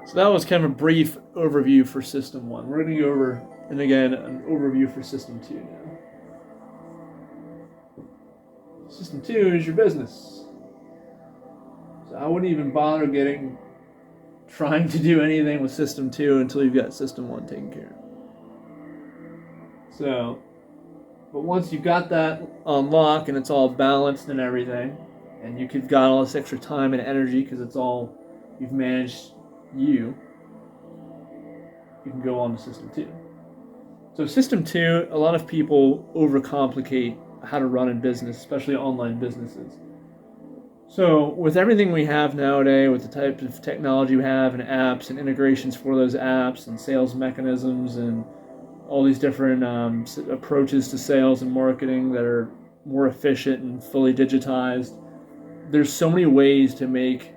So that was kind of a brief overview for System 1. We're going to go over, and again, an overview for System 2 now. System 2 is your business. So I wouldn't even bother trying to do anything with System 2 until you've got System 1 taken care of. So, but once you've got that on lock and it's all balanced and everything, and you've got all this extra time and energy because it's all you've managed you can go on to System 2. So System 2, a lot of people overcomplicate how to run a business, especially online businesses. So with everything we have nowadays, with the types of technology we have and apps and integrations for those apps and sales mechanisms and all these different approaches to sales and marketing that are more efficient and fully digitized, there's so many ways to make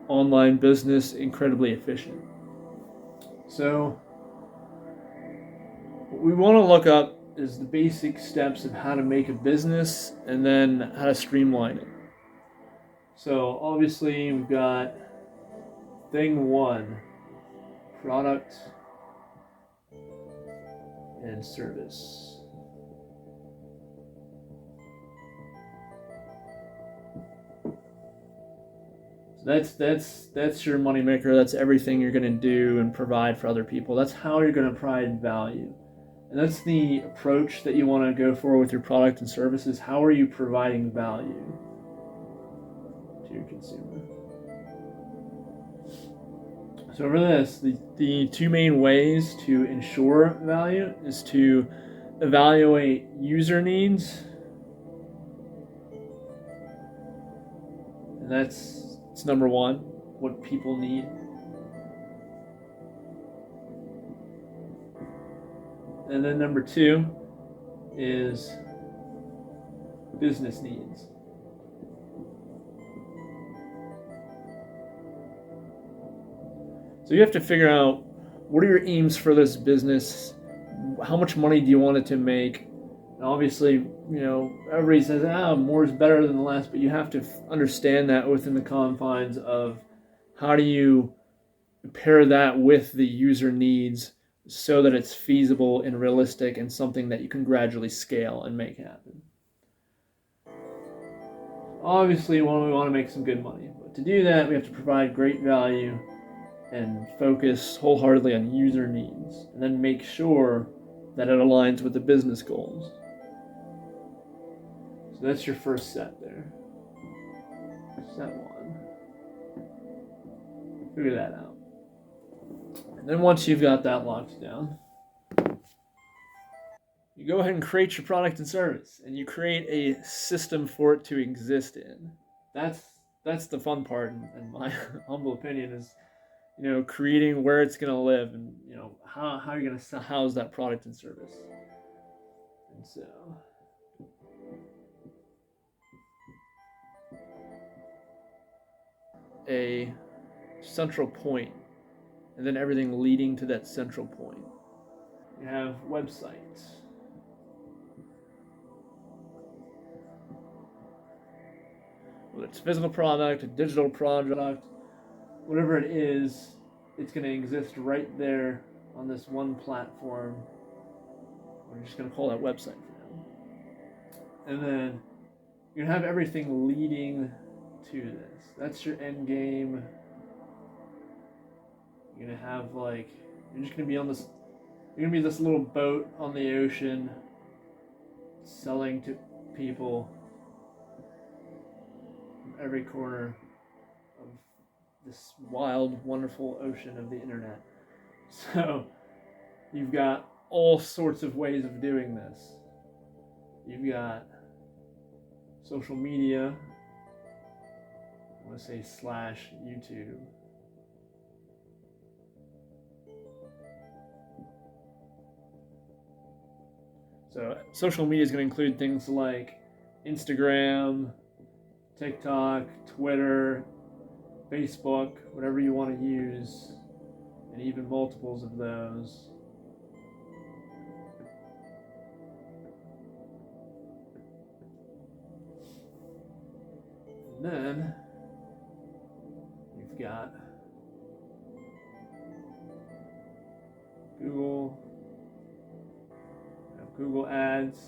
online business incredibly efficient. So what we want to look up is the basic steps of how to make a business and then how to streamline it. So obviously we've got thing 1, product and service. So that's your moneymaker. That's everything you're going to do and provide for other people. That's how you're going to provide value. And that's the approach that you want to go for with your product and services. How are you providing value to your consumer? So for this, the two main ways to ensure value is to evaluate user needs, and it's number 1, what people need. And then number 2 is business needs. So you have to figure out, what are your aims for this business? How much money do you want it to make? And obviously, everybody says, more is better than less, but you have to understand that within the confines of how do you pair that with the user needs so that it's feasible and realistic and something that you can gradually scale and make happen. Obviously, we want to make some good money, but to do that, we have to provide great value and focus wholeheartedly on user needs, and then make sure that it aligns with the business goals. So that's your first set there. Set 1. Figure that out. And then once you've got that locked down, you go ahead and create your product and service, and you create a system for it to exist in. That's the fun part, in my humble opinion, is creating where it's going to live and how you're going to house that product and service. And so a central point, and then everything leading to that central point. You have websites. Whether it's a physical product, a digital product, whatever it is, it's going to exist right there on this one platform. We're just going to call that website for now. And then you're going to have everything leading to this. That's your end game. You're going to have you're just going to be on this, you're going to be this little boat on the ocean selling to people from every corner of this wild, wonderful ocean of the internet. So you've got all sorts of ways of doing this. You've got social media. I want to say /YouTube. So social media is going to include things like Instagram, TikTok, Twitter, Facebook, whatever you want to use, and even multiples of those. And then you've got Google, Google Ads.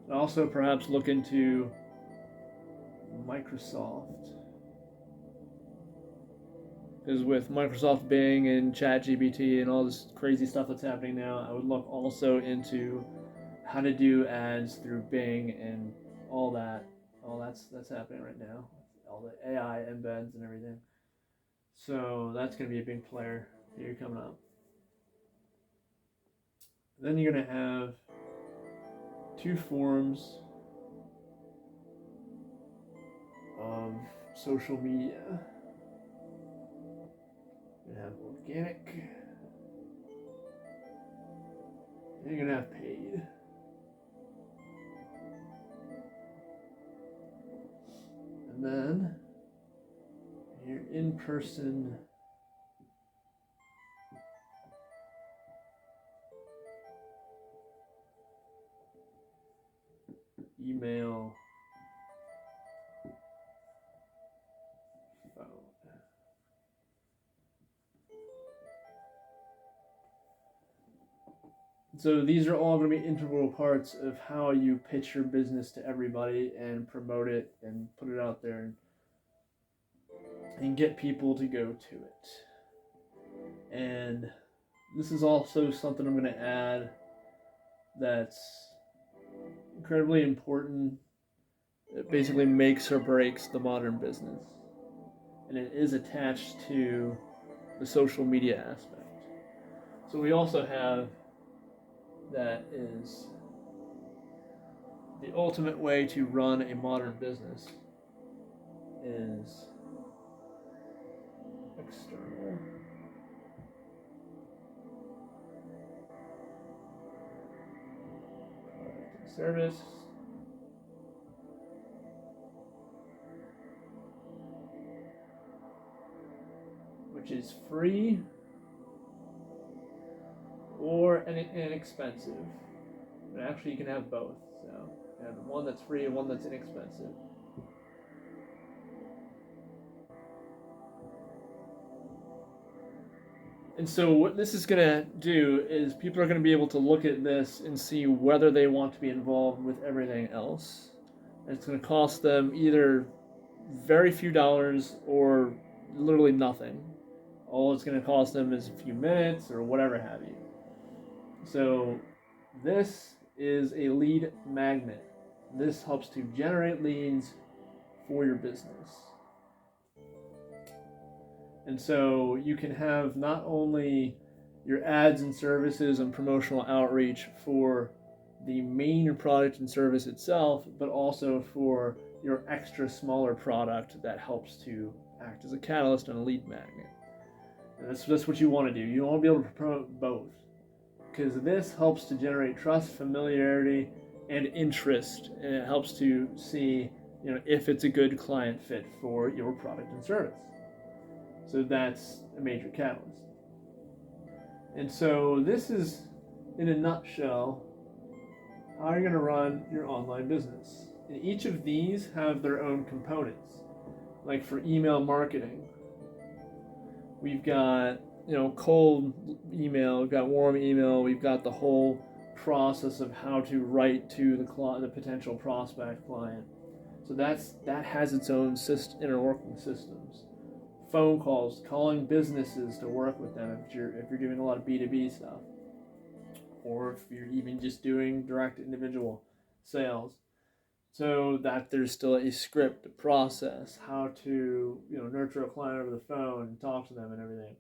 And also perhaps look into Microsoft. Because with Microsoft Bing and ChatGPT and all this crazy stuff that's happening now, I would look also into how to do ads through Bing and all that. All that's happening right now. All the AI embeds and everything. So that's going to be a big player here coming up. Then you're going to have two forms of social media. You're going to have organic, and you're going to have paid. And then your in-person email, phone. So these are all going to be integral parts of how you pitch your business to everybody and promote it and put it out there and get people to go to it. And this is also something I'm going to add that's incredibly important. It basically makes or breaks the modern business. And it is attached to the social media aspect. So we also have that is the ultimate way to run a modern business is external product and service. Which is free or inexpensive. But actually you can have both. So you have one that's free and one that's inexpensive. And so what this is going to do is people are going to be able to look at this and see whether they want to be involved with everything else. And it's going to cost them either very few dollars or literally nothing. All it's going to cost them is a few minutes or whatever have you. So this is a lead magnet. This helps to generate leads for your business. And so you can have not only your ads and services and promotional outreach for the main product and service itself, but also for your extra smaller product that helps to act as a catalyst and a lead magnet. And that's what you want to do. You want to be able to promote both, because this helps to generate trust, familiarity, and interest, and it helps to see, if it's a good client fit for your product and service. So that's a major catalyst. And so this is, in a nutshell, how you're going to run your online business. And each of these have their own components. Like for email marketing, we've got cold email, we've got warm email, we've got the whole process of how to write to the potential prospect client. So that has its own inner working systems. Phone calls, calling businesses to work with them if you're doing a lot of B2B stuff, or if you're even just doing direct individual sales. So that there's still a script, a process, how to nurture a client over the phone and talk to them and everything.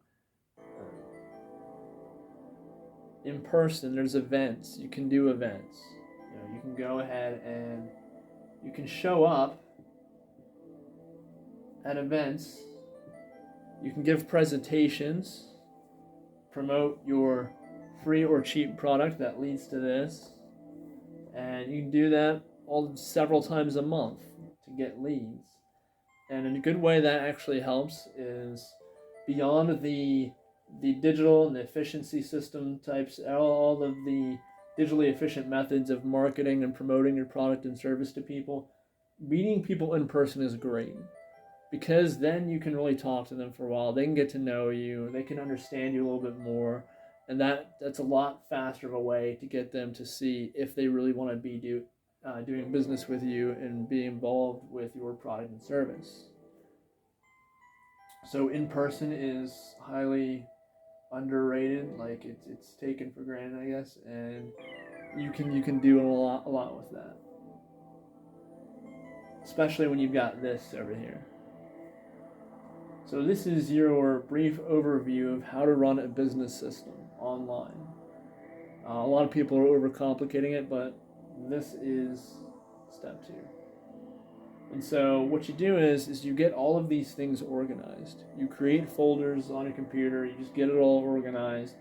In person, there's events. You can do events. You can go ahead and you can show up at events. You can give presentations, promote your free or cheap product that leads to this, and you can do that several times a month to get leads. And in a good way that actually helps is beyond the digital and the efficiency system types, all of the digitally efficient methods of marketing and promoting your product and service to people. Meeting people in person is great. because then you can really talk to them for a while. They can get to know you. They can understand you a little bit more, and that's a lot faster of a way to get them to see if they really want to be doing business with you and be involved with your product and service. So in person is highly underrated. Like it's taken for granted, I guess, and you can do a lot with that, especially when you've got this over here. So this is your brief overview of how to run a business system online. A lot of people are overcomplicating it, but this is step 2. And so what you do is you get all of these things organized. You create folders on your computer. You just get it all organized.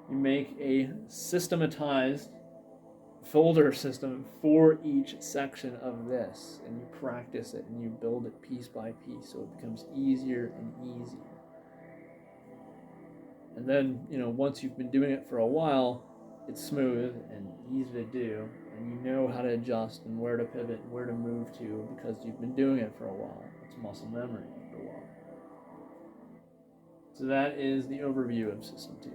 You make a systematized folder system for each section of this, and you practice it and you build it piece by piece so it becomes easier and easier. And then, once you've been doing it for a while, it's smooth and easy to do, and you know how to adjust and where to pivot and where to move to because you've been doing it for a while. It's muscle memory after a while. So that is the overview of System 2.